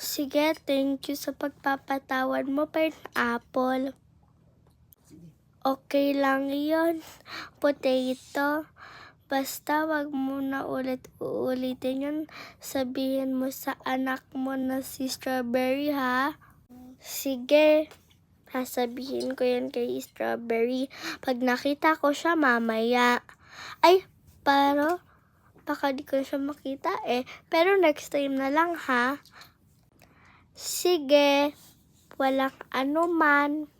Sige, thank you sa pagpapatawad mo, pineapple. Okay lang yun, potato. Basta wag mo na uulitin yun. Sabihin mo sa anak mo na si Strawberry, ha? Sige, sasabihin ko yan kay Strawberry pag nakita ko siya mamaya. Ay, baka di ko siya makita eh. Pero next time na lang, ha? Sige, walang anuman.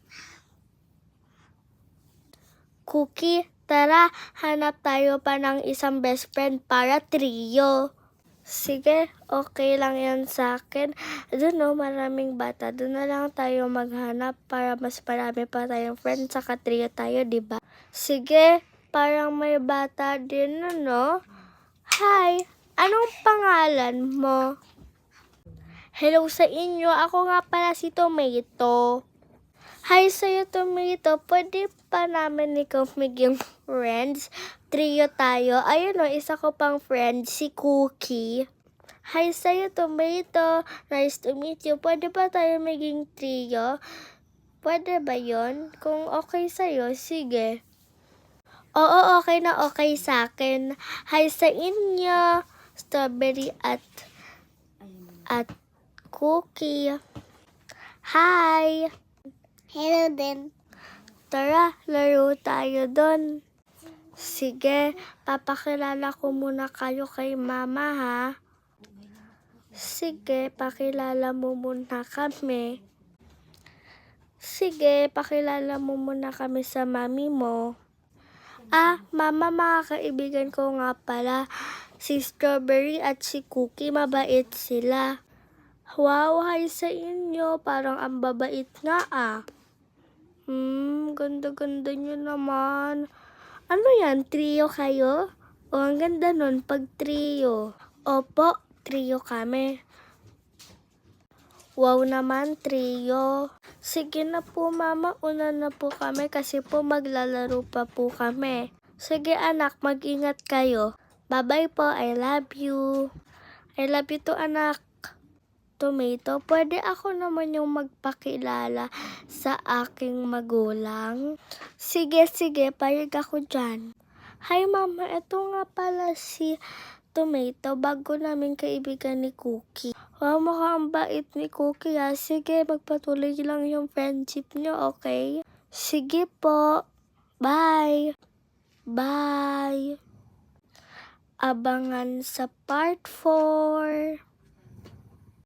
Cookie, tara, hanap tayo pa ng isang best friend para trio. Sige, okay lang yan sa akin. Doon no, maraming bata. Doon na lang tayo maghanap para mas marami pa tayong friends. Saka trio tayo, diba? Sige, parang may bata din, no? Hi, anong pangalan mo? Hello sa inyo, ako nga pala si Tomato. Hi sa'yo, Tomato. Pwede pa namin ikaw maging friends? Trio tayo. Ayun o, isa ko pang friend, si Cookie. Hi sa'yo, Tomato. Nice to meet you. Pwede ba tayo maging trio? Pwede ba yon? Kung okay sa'yo, sige. Oo, okay na okay sa akin. Hi sa inyo, Strawberry at Cookie. Hi! Hello din. Tara, laro tayo doon. Sige, papakilala ko muna kayo kay Mama, ha? Sige, pakilala mo muna kami. Sige, pakilala mo muna kami sa mami mo. Mama, mga kaibigan ko nga pala, si Strawberry at si Cookie, mabait sila. Wow, hi sa inyo, parang ang babait nga Ganda-ganda nyo naman. Ano yan, trio kayo? Ang ganda nun pag trio. Opo, trio kami. Wow naman, trio. Sige na po, Mama, una na po kami kasi po maglalaro pa po kami. Sige anak, mag-ingat kayo. Bye-bye po, I love you. I love you too, anak. Tomato, pwede ako naman yung magpakilala sa aking magulang? Sige, payag ako dyan. Hi mama, ito nga pala si Tomato, bago namin kaibigan ni Cookie. Wow, mukhang bait ni Cookie ha. Sige, magpatuloy lang yung friendship nyo, okay? Sige po. Bye! Bye! Abangan sa part 4.